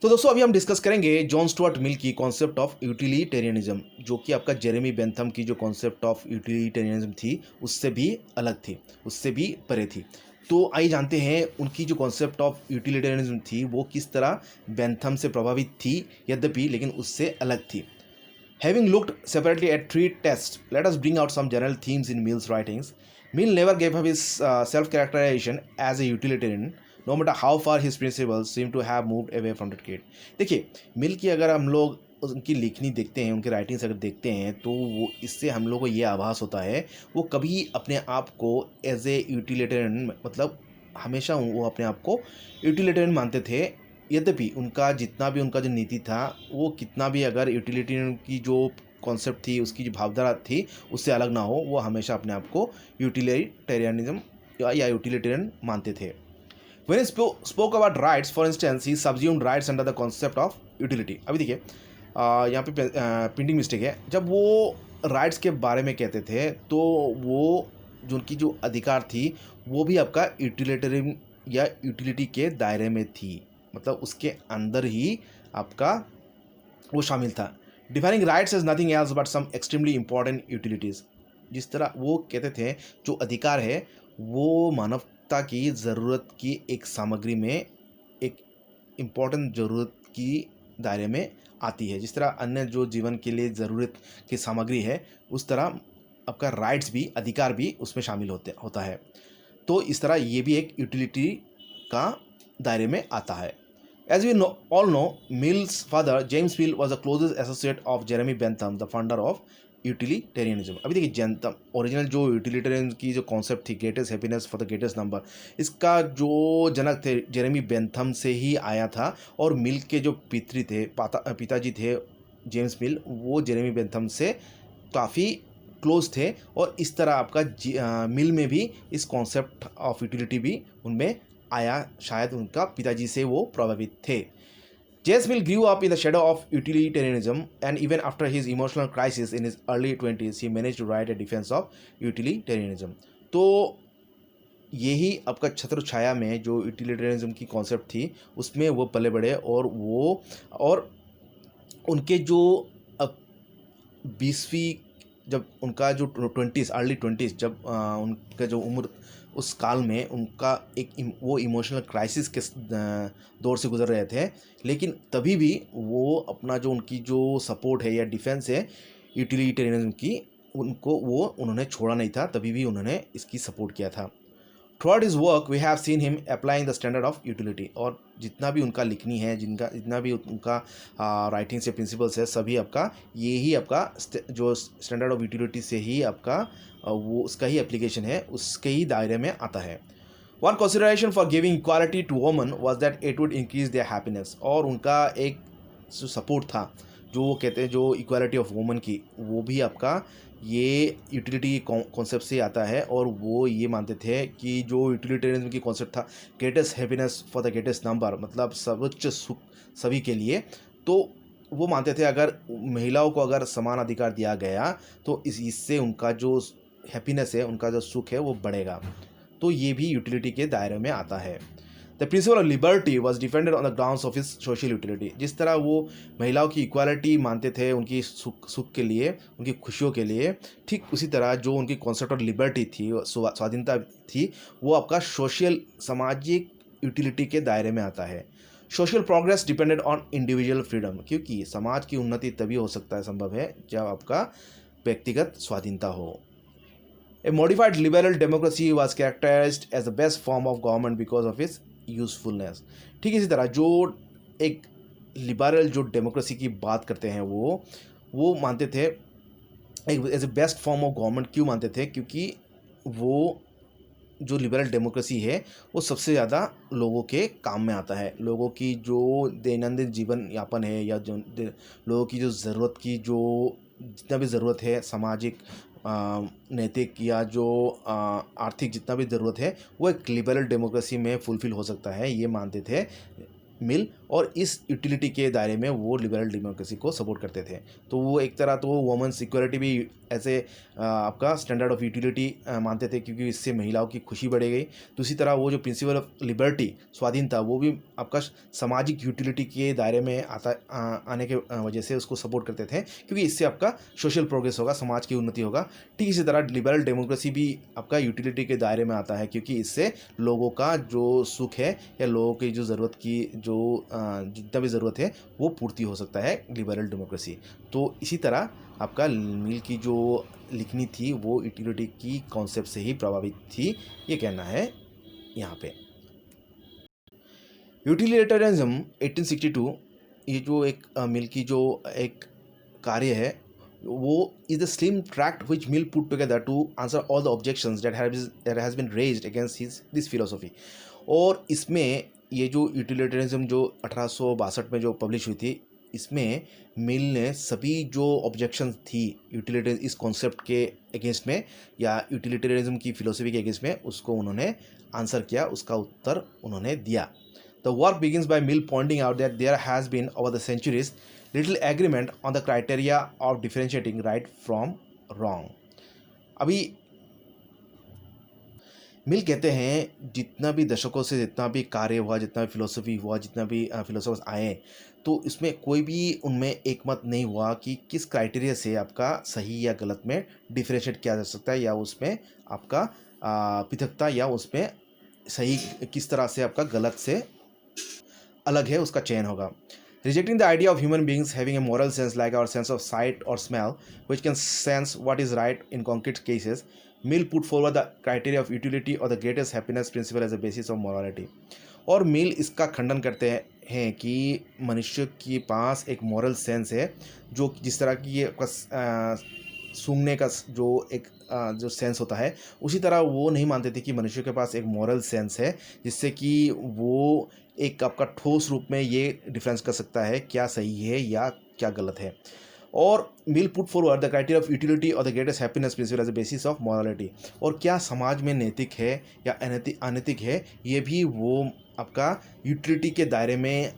तो दोस्तों अभी हम डिस्कस करेंगे जॉन स्टुअर्ट मिल की कॉन्सेप्ट ऑफ यूटिलिटेरियनिज्म, जो कि आपका जेरेमी बेंथम की जो कॉन्सेप्ट ऑफ यूटिलिटेरियनिज्म थी उससे भी अलग थी, उससे भी परे थी। तो आइए जानते हैं उनकी जो कॉन्सेप्ट ऑफ यूटिलिटेरियनिज्म थी वो किस तरह बेंथम से प्रभावित थी, यद्यपि लेकिन उससे अलग थी। Having looked separately at three tests, let us bring out some general themes in Mill's writings. Mill never gave up his self-characterization as a utilitarian, no matter how far his principles seem to have moved away from that gate. देखिए, मिल की अगर हम लोग उनकी लिखनी देखते हैं, उनके राइटिंग्स अगर देखते हैं, तो वो इससे हम लोग को ये आभास होता है वो कभी अपने आप को एज ए यूटिलिटेरियन, मतलब हमेशा वो अपने आप को यूटिलिटेरियन मानते थे। यद्यपि उनका जितना भी उनका जो नीति था वो कितना भी अगर यूटिलिटेरियन की जो कॉन्सेप्ट थी, उसकी जो भावधारा थी उससे अलग ना हो, वो हमेशा अपने आप को यूटिलिटेरियनिज्म या यूटिलिटेरियन मानते थे। When he spoke about rights, for instance, he subsumed rights under the concept of utility. अभी देखिए यहाँ पे प्रिंटिंग मिस्टेक है। जब वो राइट्स के बारे में कहते थे तो वो जो उनकी जो अधिकार थी वो भी आपका यूटिलिटेरियन या यूटिलिटी के दायरे में थी, मतलब उसके अंदर ही आपका वो शामिल था। Defining rights as nothing else but some extremely important utilities. जिस तरह वो कहते थे जो अधिकार है वो मानवता की ज़रूरत की एक सामग्री में एक इम्पॉर्टेंट ज़रूरत की दायरे में आती है। जिस तरह अन्य जो जीवन के लिए ज़रूरत की सामग्री है, उस तरह आपका राइट्स भी, अधिकार भी उसमें शामिल होता है। तो इस तरह ये भी एक यूटिलिटी का दायरे में आता है। As we all know, Mill's father, James Mill, was the closest associate of Jeremy Bentham, the founder of utilitarianism. अभी देखिए जेंथम ओरिजिनल जो यूटिलिटेरियन की जो कॉन्सेप्ट थी, greatest happiness for the greatest number, इसका जो जनक थे जेरेमी बेंथम से ही आया था। और मिल के जो पिताजी थे जेम्स मिल, वो जेरेमी बेंथम से काफ़ी क्लोज थे। और इस तरह आपका मिल में भी इस कॉन्सेप्ट ऑफ यूटिलिटी भी उनमें आया, शायद उनका पिताजी से वो प्रभावित थे। James Mill grew up in the shadow of utilitarianism, and even after his emotional crisis in his early 20s, he managed to write a defense of utilitarianism. तो यही आपका छत्र छाया में जो यूटिलिटेरियनिज्म की कॉन्सेप्ट थी उसमें वो पले बड़े, और उनके जो 20वीं, जब उनका जो अर्ली ट्वेंटीज़, जब उनका जो उम्र उस काल में उनका वो इमोशनल क्राइसिस के दौर से गुजर रहे थे, लेकिन तभी भी वो अपना जो उनकी जो सपोर्ट है या डिफेंस है यूटिलिटेरियनिज्म की, उन्होंने छोड़ा नहीं था, तभी भी उन्होंने इसकी सपोर्ट किया था। Through his work we have seen him applying the standard of utility. और जितना भी उनका लिखनी है, जितना भी उनका राइटिंग से प्रिंसिपल्स है, सभी आपका यही आपका जो स्टैंडर्ड ऑफ यूटिलिटी से ही आपका वो उसका ही एप्लीकेशन है, उसके ही दायरे में आता है। One consideration for giving equality to woman was that it would increase their happiness. और उनका एक जो सपोर्ट था, जो वो कहते हैं जो इक्वालिटी ऑफ वुमन की, वो भी आपका ये यूटिलिटी कॉन्सेप्ट से आता है। और वो ये मानते थे कि जो यूटिलिटेरियनिज्म की कॉन्सेप्ट था, greatest happiness for the greatest number, मतलब सर्वोच्च सुख सभी के लिए, तो वो मानते थे अगर महिलाओं को अगर समान अधिकार दिया गया तो इससे उनका जो हैप्पीनेस है, उनका जो सुख है वो बढ़ेगा। तो ये भी यूटिलिटी के दायरे में आता है। The principle of liberty was defended on the grounds of his social utility. जिस तरह वो महिलाओं की इक्वालिटी मानते थे उनकी सुख के लिए, उनकी खुशियों के लिए, ठीक उसी तरह जो उनकी कॉन्सेप्ट ऑफ लिबर्टी थी, स्वाधीनता थी, वो आपका सोशल सामाजिक यूटिलिटी के दायरे में आता है। Social progress depended on individual freedom, क्योंकि समाज की उन्नति तभी हो सकता है, संभव है, जब आपका व्यक्तिगत स्वाधीनता हो। A modified liberal democracy was characterized as the best form of government because of its usefulness. ठीक इसी तरह जो एक लिबरल जो डेमोक्रेसी की बात करते हैं वो मानते थे एक as a best form of government. क्यों मानते थे? क्योंकि वो जो लिबरल डेमोक्रेसी है वो सबसे ज़्यादा लोगों के काम में आता है। लोगों की जो दैनंदिन जीवन यापन है, या जो लोगों की जो ज़रूरत की जो जितना भी ज़रूरत है, सामाजिक, नैतिक या जो आर्थिक जितना भी ज़रूरत है, वो एक लिबरल डेमोक्रेसी में फुलफ़िल हो सकता है, ये मानते थे मिल। और इस यूटिलिटी के दायरे में वो लिबरल डेमोक्रेसी को सपोर्ट करते थे। तो वो एक तरह तो वो वुमेन्स इक्वलिटी भी एज ए आपका स्टैंडर्ड ऑफ यूटिलिटी मानते थे, क्योंकि इससे महिलाओं की खुशी बढ़ गई। दूसरी तरह वो जो प्रिंसिपल ऑफ लिबर्टी, स्वाधीनता, वो भी आपका सामाजिक यूटिलिटी के दायरे में आने के वजह से उसको सपोर्ट करते थे, क्योंकि इससे आपका सोशल प्रोग्रेस होगा, समाज की उन्नति होगा। ठीक इसी तरह लिबरल डेमोक्रेसी भी आपका यूटिलिटी के दायरे में आता है, क्योंकि इससे लोगों का जो सुख है या लोगों की जो ज़रूरत की जो जितना भी ज़रूरत है वो पूर्ति हो सकता है लिबरल डेमोक्रेसी। तो इसी तरह आपका मिल की जो लिखनी थी वो यूटिलिटी की कॉन्सेप्ट से ही प्रभावित थी, ये कहना है यहाँ पे। यूटिलिटेरियनिज्म 1862, ये जो एक मिल की जो एक कार्य है, वो is the slim tract which Mill put together to answer all the objections that has been raised against this philosophy. और इसमें ये जो यूटिलिटेरियनिज्म जो 1862 में जो पब्लिश हुई थी, इसमें मिल ने सभी जो ऑब्जेक्शंस थी यूटिलिटेरियन इस कॉन्सेप्ट के अगेंस्ट में या यूटिलिटेरियनिज्म की फिलोसफी के अगेंस्ट में, उसको उन्होंने आंसर किया, उसका उत्तर उन्होंने दिया। The work begins by Mill pointing out that there has been over the centuries little agreement on the criteria of differentiating right from wrong. अभी मिल कहते हैं जितना भी दशकों से जितना भी कार्य हुआ, जितना भी फिलोसफी हुआ, जितना भी फिलोसफर्स आए, तो इसमें कोई भी उनमें एकमत नहीं हुआ कि किस क्राइटेरिया से आपका सही या गलत में डिफरेंशिएट किया जा सकता है, या उसमें आपका पृथकता, या उसमें सही किस तरह से आपका गलत से अलग है उसका चयन होगा। Rejecting the idea of human beings having a moral sense like our sense of sight or smell, which can sense what is right in concrete cases, Mill put forward the criteria of utility or the greatest happiness principle as a basis of morality. और मिल इसका खंडन करते हैं कि मनुष्य के पास एक moral sense है, जो जिस तरह की ये सूंघने का जो एक जो सेंस होता है, उसी तरह वो नहीं मानते थे कि मनुष्य के पास एक मॉरल सेंस है, जिससे कि वो एक आपका ठोस रूप में ये डिफरेंस कर सकता है क्या सही है या क्या गलत है। और Mill put forward the criteria of utility और the greatest happiness principle as the basis of morality. और क्या समाज में नैतिक है या अनैतिक है, ये भी वो आपका यूटिलिटी के दायरे में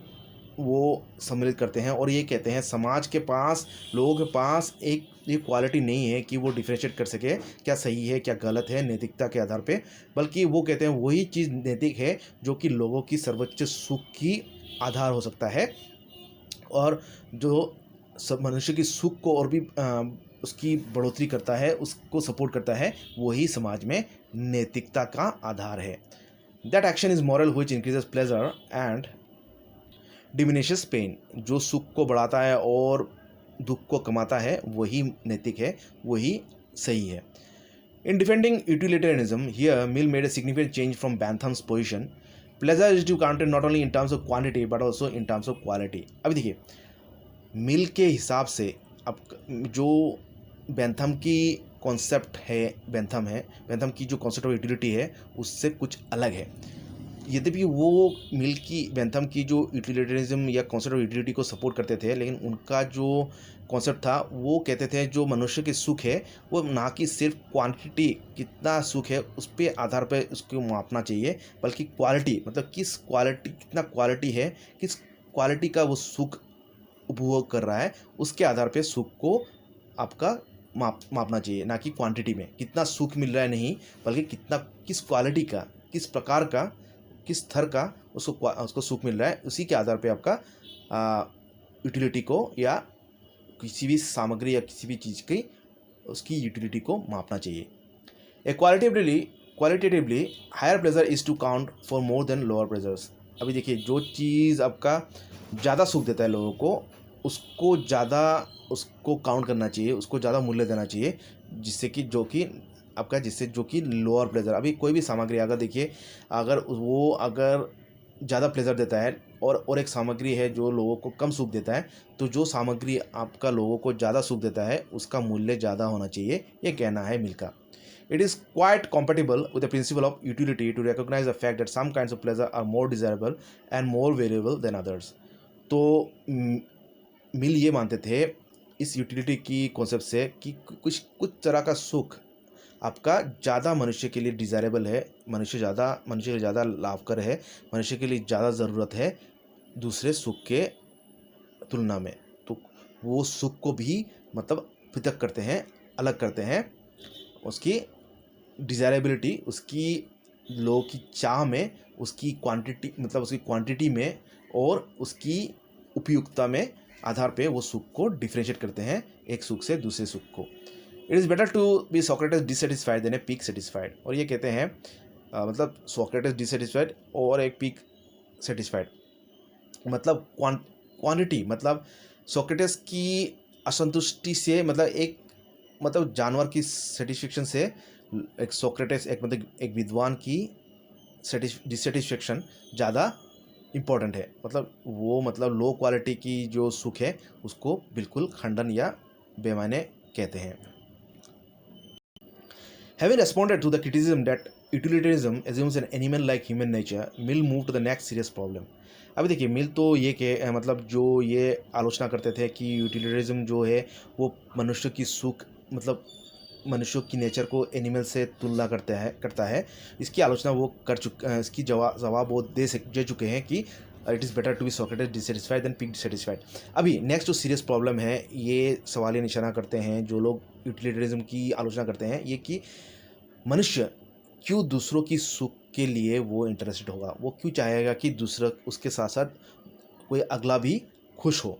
वो सम्मिलित करते हैं। और ये कहते हैं समाज के पास, लोगों के पास एक ये क्वालिटी नहीं है कि वो डिफरेंशिएट कर सके क्या सही है क्या गलत है नैतिकता के आधार पे, बल्कि वो कहते हैं वही चीज़ नैतिक है जो कि लोगों की सर्वोच्च सुख की आधार हो सकता है, और जो सब मनुष्य की सुख को और भी उसकी बढ़ोतरी करता है, उसको सपोर्ट करता है, वही समाज में नैतिकता का आधार है। That action is moral which increases pleasure and diminishes pain. जो सुख को बढ़ाता है और दुख को कमाता है वही नैतिक है, वही सही है। In defending utilitarianism here Mill made a significant change from Bentham's position. Pleasure is to counted not only in terms of quantity but also in terms of quality. अभी देखिए, मिल के हिसाब से अब जो बैंथम की कॉन्सेप्ट है, बैंथम की जो कॉन्सेप्ट ऑफ यूटिलिटी है उससे कुछ अलग है। यद्यपि वो मिल की बैंथम की जो यूटिलिटेरिज्म या कॉन्सेप्ट ऑफ यूटिलिटी को सपोर्ट करते थे, लेकिन उनका जो कॉन्सेप्ट था वो कहते थे जो मनुष्य के सुख है वो ना कि सिर्फ क्वांटिटी कितना सुख है उस पे आधार पे उसको मापना चाहिए, बल्कि क्वालिटी, मतलब किस क्वालिटी, कितना क्वालिटी है, किस क्वालिटी का वो सुख उपभोग कर रहा है, उसके आधार पे सुख को आपका मापना चाहिए, ना कि क्वांटिटी में कितना सुख मिल रहा है नहीं, बल्कि कितना, किस क्वालिटी का, किस प्रकार का, किस स्तर का उसको सुख मिल रहा है, उसी के आधार पे आपका यूटिलिटी को या किसी भी सामग्री या किसी भी चीज़ की उसकी यूटिलिटी को मापना चाहिए। A qualitatively higher pleasure is to count for more than lower pleasures. अभी देखिए, जो चीज़ आपका ज़्यादा सुख देता है लोगों को, उसको ज़्यादा उसको काउंट करना चाहिए, उसको ज़्यादा मूल्य देना चाहिए, जिससे कि जो कि लोअर प्लेजर। अभी कोई भी सामग्री अगर देखिए, अगर ज़्यादा प्लेजर देता है और एक सामग्री है जो लोगों को कम सुख देता है, तो जो सामग्री आपका लोगों को ज़्यादा सुख देता है उसका मूल्य ज़्यादा होना चाहिए, ये कहना है मिल का। It is quite compatible with the principle of utility to recognize the fact that some kinds of pleasure are more desirable and more variable than others. तो मिल ये मानते थे इस यूटिलिटी की कॉन्सेप्ट से कि कुछ तरह का सुख आपका ज़्यादा मनुष्य के लिए डिज़ायरेबल है, मनुष्य के ज़्यादा लाभकर है, मनुष्य के लिए ज़्यादा ज़रूरत है दूसरे सुख के तुलना में। तो वो सुख को भी मतलब पृथक करते हैं अलग करते हैं उसकी डिज़ायरेबिलिटी, उसकी लोगों की चाह में, उसकी क्वांटिटी मतलब उसकी क्वांटिटी में और उसकी उपयुक्तता में आधार पे वो सुख को डिफरेंशिएट करते हैं एक सुख से दूसरे सुख को। It is better to be Socrates dissatisfied than a pig satisfied. और ये कहते हैं मतलब सोक्रेटिस डिससेटिस्फाइड और एक पीक सेटिस्फाइड मतलब क्वांटिटी, मतलब सोक्रेटिस की असंतुष्टि से मतलब एक मतलब जानवर की सेटिस्फेक्शन से एक सोक्रेटिस एक मतलब एक विद्वान की डिससेटिस्फेक्शन ज़्यादा इम्पोर्टेंट है। मतलब वो मतलब लो क्वालिटी की जो सुख है उसको बिल्कुल खंडन या बेमायने कहते हैं। Having responded to the criticism that utilitarianism assumes an animal-like human nature, Mill moved to the next serious problem. अभी देखिए मिल तो ये कि मतलब जो ये आलोचना करते थे कि यूटिलिटरिज्म जो है वो मनुष्य की सुख मतलब मनुष्यों की नेचर को एनिमल से तुलना करता है। इसकी आलोचना वो इसकी जवाब वो दे चुके हैं कि it is better to be Socrates dissatisfied than pig dissatisfied. अभी नेक्स्ट जो सीरियस प्रॉब्लम है, ये सवालिया निशाना करते हैं जो लोग यूटिलिटरिज्म की आलोचना करते हैं, ये कि मनुष्य क्यों दूसरों की सुख के लिए वो इंटरेस्टेड होगा, वो क्यों चाहेगा कि दूसरा उसके साथ साथ कोई अगला भी खुश हो।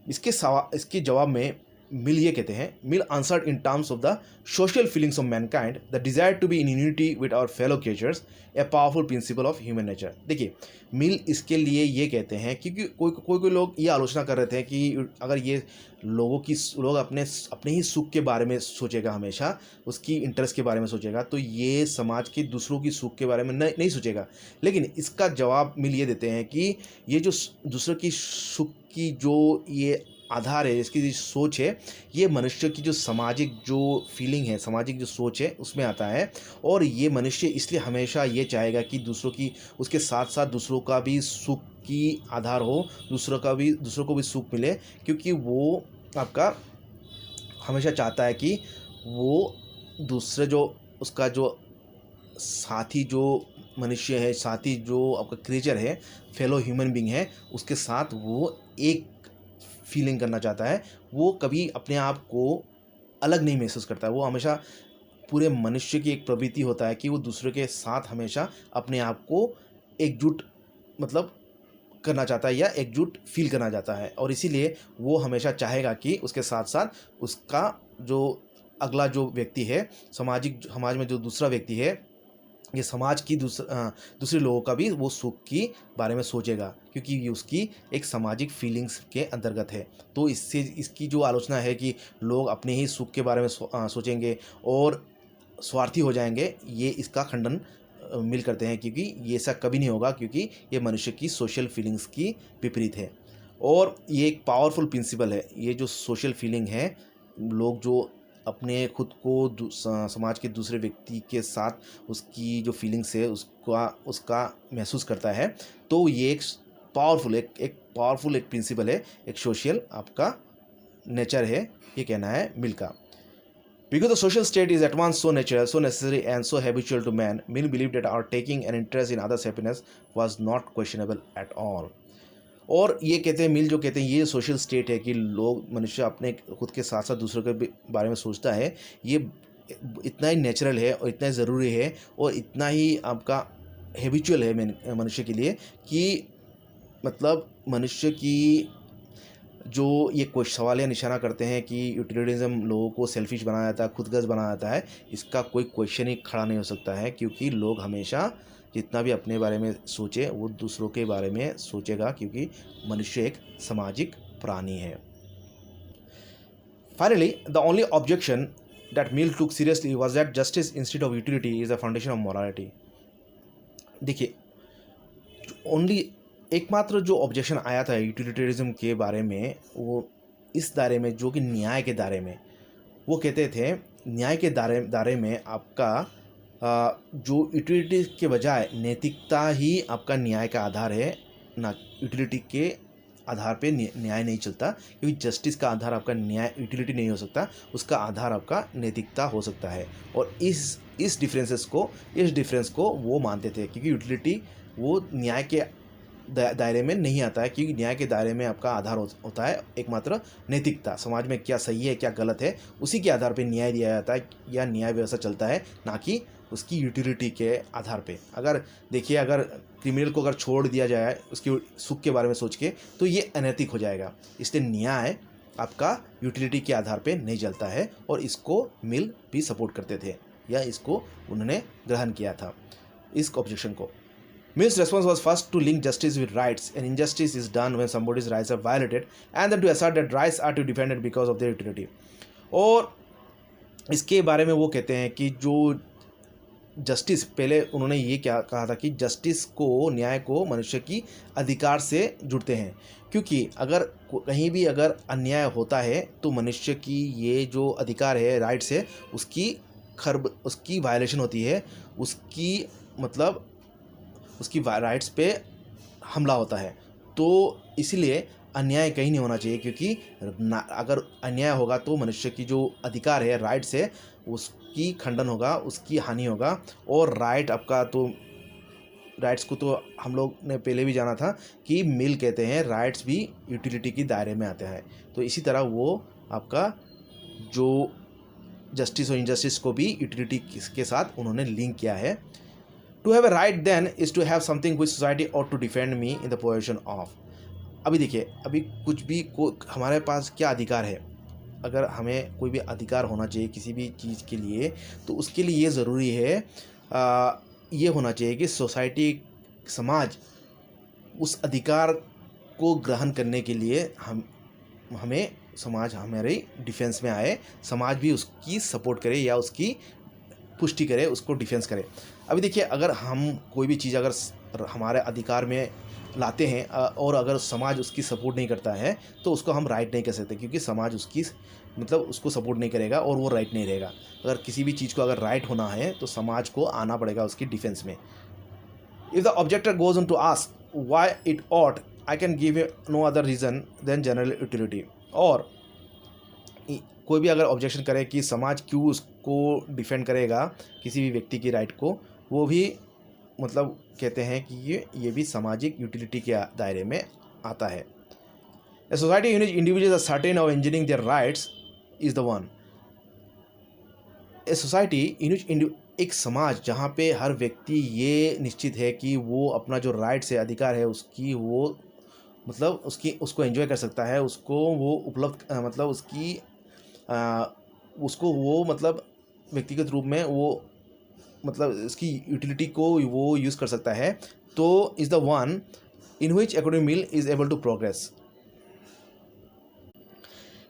इसके जवाब में मिल ये कहते हैं, Mill answered in terms of the social feelings of mankind, the desire to be in unity with our fellow creatures, a powerful principle of human nature. देखिए मिल इसके लिए ये कहते हैं क्योंकि कोई लोग ये आलोचना कर रहे थे कि अगर ये लोग अपने ही सुख के बारे में सोचेगा, हमेशा उसकी इंटरेस्ट के बारे में सोचेगा, तो ये समाज के दूसरों की सुख के बारे में नहीं सोचेगा। लेकिन इसका जवाब मिल ये देते हैं कि ये जो दूसरों की सुख की जो ये आधार है, इसकी जो सोच है, ये मनुष्य की जो सामाजिक जो फीलिंग है, सामाजिक जो सोच है उसमें आता है। और ये मनुष्य इसलिए हमेशा ये चाहेगा कि दूसरों की उसके साथ साथ दूसरों का भी सुख की आधार हो, दूसरों को भी सुख मिले, क्योंकि वो आपका हमेशा चाहता है कि वो दूसरे जो उसका जो साथी जो मनुष्य है, साथी जो आपका क्रिएचर है, फेलो ह्यूमन बीइंग है, उसके साथ वो एक फीलिंग करना चाहता है। वो कभी अपने आप को अलग नहीं महसूस करता है। वो हमेशा पूरे मनुष्य की एक प्रवृत्ति होता है कि वो दूसरे के साथ हमेशा अपने आप को एकजुट मतलब करना चाहता है या एकजुट फील करना चाहता है। और इसीलिए वो हमेशा चाहेगा कि उसके साथ साथ उसका जो अगला जो व्यक्ति है, समाज में जो दूसरा व्यक्ति है, ये समाज की दूसरे लोगों का भी वो सुख की बारे में सोचेगा, क्योंकि ये उसकी एक सामाजिक फीलिंग्स के अंतर्गत है। तो इसकी जो आलोचना है कि लोग अपने ही सुख के बारे में सोचेंगे और स्वार्थी हो जाएंगे, ये इसका खंडन मिल करते हैं, क्योंकि ये ऐसा कभी नहीं होगा, क्योंकि ये मनुष्य की सोशल फीलिंग्स की विपरीत है। और ये एक पावरफुल प्रिंसिपल है। ये जो सोशल फीलिंग है, लोग जो अपने खुद को समाज के दूसरे व्यक्ति के साथ उसकी जो फीलिंग्स है उसका महसूस करता है, तो ये एक पावरफुल एक प्रिंसिपल है, एक सोशल आपका नेचर है, ये कहना है मिल का। Because the social state is at once so natural, so necessary and so habitual to man, Mill believed that our taking an interest in others' happiness was not questionable at all. और ये कहते हैं मिल जो कहते हैं ये social state है कि मनुष्य अपने खुद के साथ साथ दूसरों के बारे में सोचता है, ये इतना ही नेचुरल है और इतना ही ज़रूरी है और इतना ही आपका हैबिचुअल है मनुष्य के लिए, कि मतलब मनुष्य की जो ये सवाल या निशाना करते हैं कि यूटिलिटरिज्म लोगों को सेल्फिश बनाया जाता है, खुदगर्ज बनाया जाता है, इसका कोई क्वेश्चन ही खड़ा नहीं हो सकता है, क्योंकि लोग हमेशा जितना भी अपने बारे में सोचे वो दूसरों के बारे में सोचेगा, क्योंकि मनुष्य एक सामाजिक प्राणी है। Finally the only objection that mill took seriously was that justice instead of utility is the foundation of morality. देखिए ओनली एकमात्र जो ऑब्जेक्शन आया था यूटिलिटरिज्म के बारे में, वो इस दायरे में जो कि न्याय के दायरे में, वो कहते थे न्याय के दायरे में आपका जो यूटिलिटी के बजाय नैतिकता ही आपका न्याय का आधार है, ना यूटिलिटी के आधार पे न्याय नहीं चलता, क्योंकि जस्टिस का आधार आपका न्याय यूटिलिटी नहीं हो सकता, उसका आधार आपका नैतिकता हो सकता है। और इस डिफरेंस को वो मानते थे, क्योंकि यूटिलिटी वो न्याय के दायरे में नहीं आता है, क्योंकि न्याय के दायरे में आपका आधार होता है एकमात्र नैतिकता। समाज में क्या सही है क्या गलत है उसी के आधार पे न्याय दिया जाता है या न्याय व्यवस्था चलता है, ना कि उसकी यूटिलिटी के आधार पे। अगर देखिए, अगर क्रिमिनल को अगर छोड़ दिया जाए उसकी सुख के बारे में सोच के, तो ये अनैतिक हो जाएगा। इसलिए न्याय आपका यूटिलिटी के आधार पे नहीं चलता है, और इसको मिल भी सपोर्ट करते थे या इसको उन्होंने ग्रहण किया था, इस ऑब्जेक्शन को। Mill's response was first to link justice with rights. An injustice is done when somebody's rights are violated, and then to assert that rights are to be defended because of their utility. और इसके बारे में वो कहते हैं कि जो justice, पहले उन्होंने ये क्या कहा था कि जस्टिस को, न्याय को मनुष्य की अधिकार से जुड़ते हैं, क्योंकि अगर कहीं भी अगर अन्याय होता है तो मनुष्य की ये जो अधिकार है, राइट्स है, उसकी वायलेशन होती है, उसकी मतलब उसकी राइट्स पे हमला होता है। तो इसलिए अन्याय कहीं नहीं होना चाहिए, क्योंकि अगर अन्याय होगा तो मनुष्य की जो अधिकार है, राइट्स है, उसकी खंडन होगा, उसकी हानि होगा। और राइट आपका, तो राइट्स को तो हम लोग ने पहले भी जाना था कि मिल कहते हैं राइट्स भी यूटिलिटी के दायरे में आते हैं। तो इसी तरह वो आपका जो जस्टिस और इनजस्टिस को भी यूटिलिटी के साथ उन्होंने लिंक किया है। To have a right then is to have something which society ought to defend me in the possession of. अभी देखिए, अभी कुछ भी हमारे पास क्या अधिकार है, अगर हमें कोई भी अधिकार होना चाहिए किसी भी चीज़ के लिए, तो उसके लिए ये ज़रूरी है, ये होना चाहिए कि सोसाइटी, समाज उस अधिकार को ग्रहण करने के लिए समाज हमारे डिफेंस में आए, समाज भी उसकी सपोर्ट करे या उसकी पुष्टि करे, उसको डिफेंस करे। अभी देखिए, अगर हम कोई भी चीज़ अगर हमारे अधिकार में लाते हैं और अगर समाज उसकी सपोर्ट नहीं करता है, तो उसको हम राइट नहीं कह सकते, क्योंकि समाज उसकी मतलब उसको सपोर्ट नहीं करेगा और वो राइट नहीं रहेगा। अगर किसी भी चीज़ को अगर राइट होना है तो समाज को आना पड़ेगा उसकी डिफेंस में। If the objector goes on to ask why it ought, I can give no other reason than general utility. और कोई भी अगर ऑब्जेक्शन करे कि समाज क्यों उसको डिफेंड करेगा किसी भी व्यक्ति की राइट को, वो भी मतलब कहते हैं कि ये भी सामाजिक यूटिलिटी के दायरे में आता है। A society in which individuals are certain of enjoying their rights is the one. A society in which, एक समाज जहाँ पे हर व्यक्ति ये निश्चित है कि वो अपना जो राइट्स है, अधिकार है, उसकी वो मतलब उसको एंजॉय कर सकता है, उसको वो उपलब्ध मतलब उसको वो मतलब व्यक्तिगत रूप में वो मतलब इसकी यूटिलिटी को वो यूज़ कर सकता है। तो is the one in which according Mill is able to progress.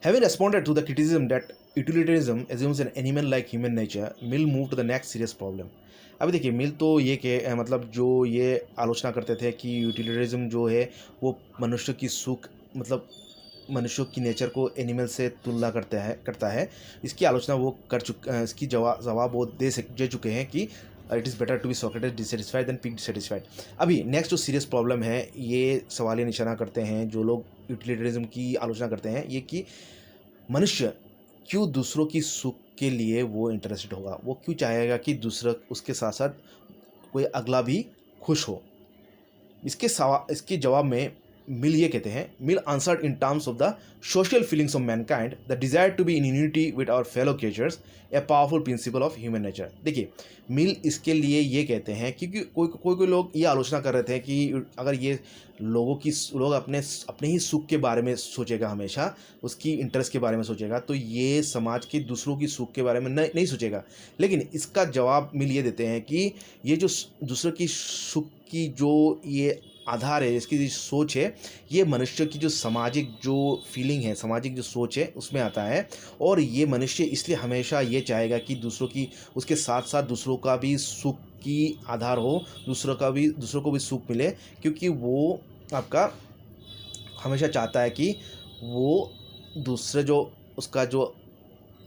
Having responded to the criticism that utilitarianism assumes an animal-like human nature, Mill moved to the next serious problem. अभी देखिए, मिल तो ये मतलब जो ये आलोचना करते थे कि यूटिलिटरिज्म जो है वो मनुष्य की सुख मतलब मनुष्य की नेचर को एनिमल से तुलना करता है, इसकी आलोचना वो इसकी जवाब वो दे चुके हैं कि it is better to be Socrates dissatisfied than pig dissatisfied. अभी नेक्स्ट जो सीरियस प्रॉब्लम है, ये सवालिया निशाना करते हैं जो लोग यूटिलिटरिज्म की आलोचना करते हैं, ये कि मनुष्य क्यों दूसरों की सुख के लिए वो इंटरेस्टेड होगा, वो क्यों चाहेगा कि दूसरा उसके साथ साथ कोई अगला भी खुश हो। इसके जवाब में मिल ये कहते हैं, Mill answered in terms of the social feelings of mankind, the desire to be in unity with our fellow creatures, a powerful principle of human nature. देखिए, मिल इसके लिए ये कहते हैं क्योंकि कोई लोग ये आलोचना कर रहे थे कि अगर ये लोग अपने ही सुख के बारे में सोचेगा, हमेशा उसकी इंटरेस्ट के बारे में सोचेगा, तो ये समाज के दूसरों की सुख के बारे में नहीं सोचेगा। लेकिन इसका जवाब मिल ये देते हैं कि ये जो दूसरों की सुख की जो ये आधार है, इसकी जो सोच है, ये मनुष्य की जो सामाजिक जो फीलिंग है, सामाजिक जो सोच है, उसमें आता है। और ये मनुष्य इसलिए हमेशा ये चाहेगा कि दूसरों की उसके साथ साथ दूसरों का भी सुख की आधार हो, दूसरों को भी सुख मिले, क्योंकि वो आपका हमेशा चाहता है कि वो दूसरे जो उसका जो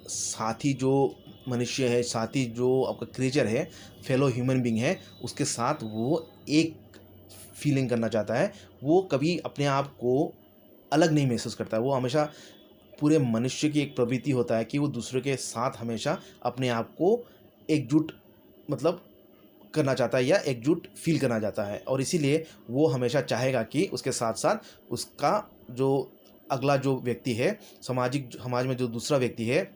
साथी जो मनुष्य है, साथी जो आपका क्रिएचर है, फेलो ह्यूमन बीइंग है, उसके साथ वो एक फीलिंग करना चाहता है। वो कभी अपने आप को अलग नहीं महसूस करता है। वो हमेशा पूरे मनुष्य की एक प्रवृत्ति होता है कि वो दूसरे के साथ हमेशा अपने आप को एकजुट मतलब करना चाहता है या एकजुट फील करना चाहता है, और इसीलिए वो हमेशा चाहेगा कि उसके साथ साथ उसका जो अगला जो व्यक्ति है, समाज में जो दूसरा व्यक्ति है,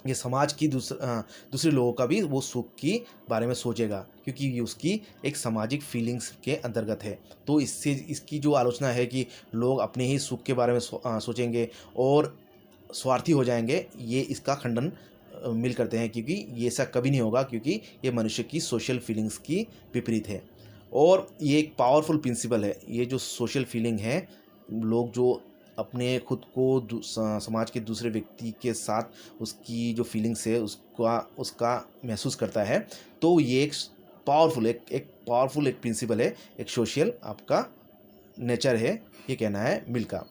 ये समाज की दूसरे लोगों का भी वो सुख की बारे में सोचेगा, क्योंकि ये उसकी एक सामाजिक फीलिंग्स के अंतर्गत है। तो इससे इसकी जो आलोचना है कि लोग अपने ही सुख के बारे में सोचेंगे और स्वार्थी हो जाएंगे, ये इसका खंडन मिल करते हैं, क्योंकि ये ऐसा कभी नहीं होगा, क्योंकि ये मनुष्य की सोशल फीलिंग्स की विपरीत है। और ये एक पावरफुल प्रिंसिपल है, ये जो सोशल फीलिंग है, लोग जो अपने खुद को समाज के दूसरे व्यक्ति के साथ उसकी जो फीलिंग्स है उसका महसूस करता है, तो ये एक पावरफुल एक प्रिंसिपल है, एक सोशल आपका नेचर है, ये कहना है मिल का।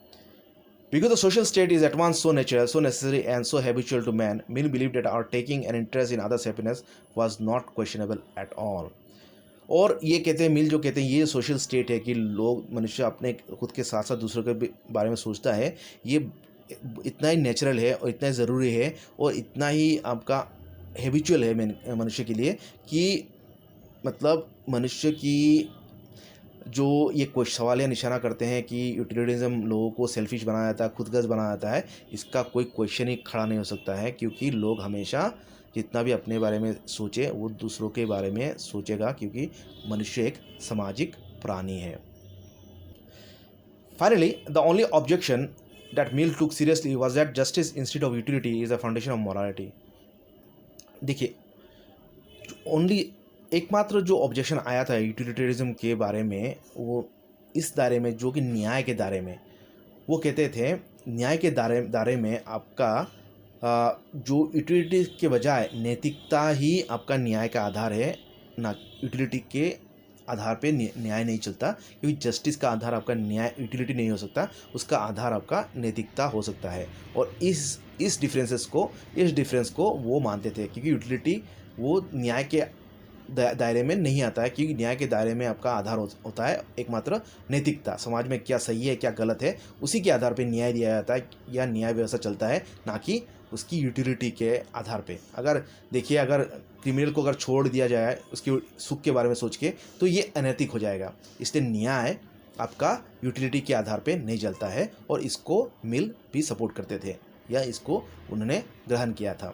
Because the social state is at once so natural, so necessary, and so habitual to man, Mill believed that our taking an interest in others' happiness was not questionable at all. और ये कहते हैं, मिल जो कहते हैं, ये social state है कि मनुष्य अपने खुद के साथ साथ दूसरों के बारे में सोचता है, ये इतना ही नेचुरल है और इतना ही ज़रूरी है और इतना ही आपका हैबिचुअल है मनुष्य के लिए, कि मतलब मनुष्य की जो ये कुछ सवाल या निशाना करते हैं कि यूटिलिटेरिज्म लोगों को सेल्फिश बनाया जाता है, खुदगर्ज बनाया जाता है, इसका कोई क्वेश्चन ही खड़ा नहीं हो सकता है, क्योंकि लोग हमेशा जितना भी अपने बारे में सोचे वो दूसरों के बारे में सोचेगा, क्योंकि मनुष्य एक सामाजिक प्राणी है। Finally the only objection that mill took seriously was that justice instead of utility is the foundation of morality. देखिए, ओनली एकमात्र जो ऑब्जेक्शन आया था यूटिलिटेरिज्म के बारे में, वो इस दायरे में जो कि न्याय के दायरे में, वो कहते थे न्याय के दायरे में आपका जो यूटिलिटी के बजाय नैतिकता ही आपका न्याय का आधार है, ना यूटिलिटी के आधार पे न्याय नहीं चलता, क्योंकि जस्टिस का आधार आपका न्याय यूटिलिटी नहीं हो सकता, उसका आधार आपका नैतिकता हो सकता है। और इस डिफरेंस को वो मानते थे, क्योंकि यूटिलिटी वो न्याय के दायरे में नहीं आता है, क्योंकि न्याय के दायरे में आपका आधार होता है एकमात्र नैतिकता, समाज में क्या सही है क्या गलत है, उसी के आधार पे न्याय दिया जाता है या न्याय व्यवस्था चलता है, ना कि उसकी यूटिलिटी के आधार पे। अगर देखिए, अगर क्रिमिनल को अगर छोड़ दिया जाए उसकी सुख के बारे में सोच के, तो ये अनैतिक हो जाएगा। इसलिए न्याय आपका यूटिलिटी के आधार पे नहीं चलता है, और इसको मिल भी सपोर्ट करते थे, या इसको उन्होंने ग्रहण किया था,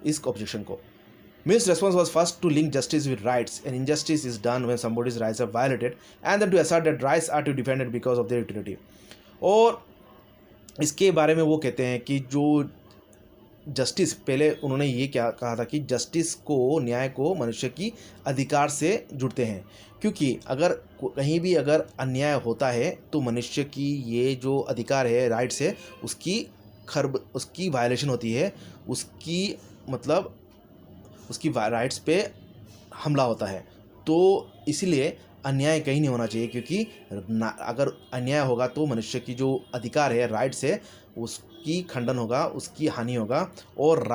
इस ऑब्जेक्शन को। Mill's response was first to link justice with rights, and injustice is done when somebody's rights are violated, and then to assert that rights are to be defended because of their utility. और इसके बारे में वो कहते हैं कि जो justice, पहले उन्होंने ये क्या कहा था कि जस्टिस को, न्याय को मनुष्य की अधिकार से जुड़ते हैं, क्योंकि अगर कहीं भी अगर अन्याय होता है तो मनुष्य की ये जो अधिकार है, राइट्स है, उसकी वायलेशन होती है, उसकी राइट्स पे हमला होता है। तो इसीलिए अन्याय कहीं नहीं होना चाहिए, क्योंकि अगर अन्याय होगा तो मनुष्य की जो अधिकार है, राइट्स है, उसकी खंडन होगा, उसकी हानि होगा। और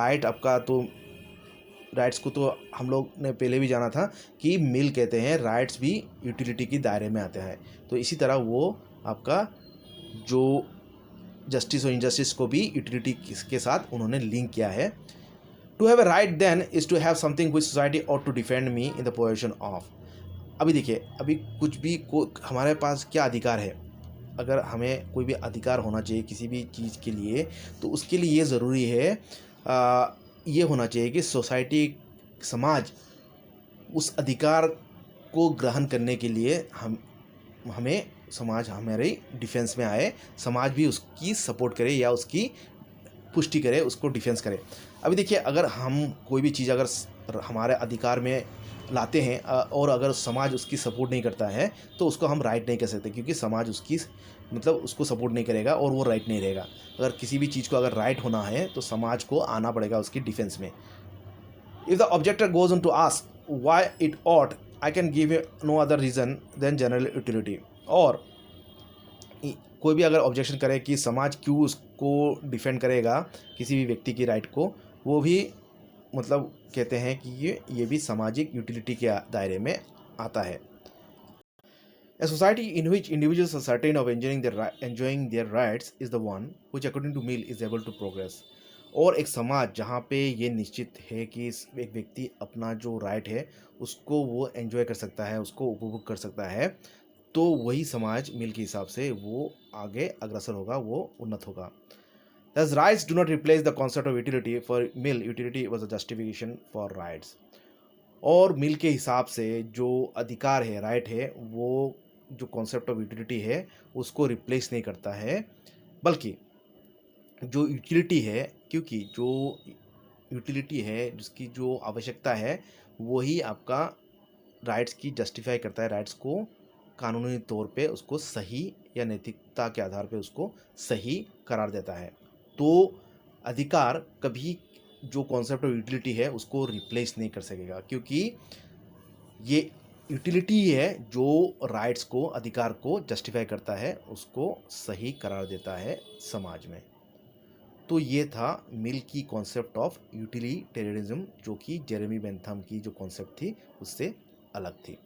राइट्स को तो हम लोग ने पहले भी जाना था कि मिल कहते हैं राइट्स भी यूटिलिटी के दायरे में आते हैं। तो इसी तरह वो आपका जो जस्टिस और इनजस्टिस को भी यूटिलिटी के साथ उन्होंने लिंक किया है। To have a right then is to have something which society ought to defend me in the possession of. अभी देखिए, अभी कुछ भी हमारे पास क्या अधिकार है, अगर हमें कोई भी अधिकार होना चाहिए किसी भी चीज़ के लिए, तो उसके लिए ये ज़रूरी है, ये होना चाहिए कि समाज उस अधिकार को ग्रहण करने के लिए समाज हमारे डिफेंस में आए, समाज भी उसकी सपोर्ट करे या उसकी पुष्टि करे, उसको डिफेंस करे। अभी देखिए, अगर हम कोई भी चीज़ अगर हमारे अधिकार में लाते हैं और अगर समाज उसकी सपोर्ट नहीं करता है, तो उसको हम राइट नहीं कह सकते, क्योंकि समाज उसको सपोर्ट नहीं करेगा और वो राइट नहीं रहेगा। अगर किसी भी चीज़ को अगर राइट होना है तो समाज को आना पड़ेगा उसकी डिफेंस में। If the objector goes on to ask why it ought, I can give no other reason than general utility. और कोई भी अगर ऑब्जेक्शन करे कि समाज क्यों उसको डिफेंड करेगा किसी भी व्यक्ति की राइट को, वो भी कहते हैं कि ये भी सामाजिक यूटिलिटी के दायरे में आता है। A society in which individuals are certain of enjoying their rights is the one which, according to Mill, is able to progress. और एक समाज जहाँ पे ये निश्चित है कि एक व्यक्ति अपना जो राइट है उसको वो एंजॉय कर सकता है, उसको उपभोग कर सकता है, तो वही समाज मिल के हिसाब से वो आगे अग्रसर होगा, वो उन्नत होगा। Thus, rights do not replace the concept of utility. For Mill, utility was a justification for rights. और मिल के हिसाब से जो अधिकार है, राइट है, वो जो कॉन्सेप्ट ऑफ यूटिलिटी है उसको रिप्लेस नहीं करता है, बल्कि जो यूटिलिटी है, क्योंकि जो यूटिलिटी है, जिसकी जो आवश्यकता है, वही आपका राइट्स की जस्टिफाई करता है, राइट्स को कानूनी तौर पे उसको सही या नैतिकता के आधार पे उसको सही करार देता है। तो अधिकार कभी जो कॉन्सेप्ट ऑफ यूटिलिटी है उसको रिप्लेस नहीं कर सकेगा, क्योंकि ये यूटिलिटी है जो राइट्स को, अधिकार को जस्टिफाई करता है, उसको सही करार देता है समाज में। तो ये था मिल की कॉन्सेप्ट ऑफ यूटिलिटेरियनिज्म, जो कि जेरेमी बेंथम की जो कॉन्सेप्ट थी उससे अलग थी।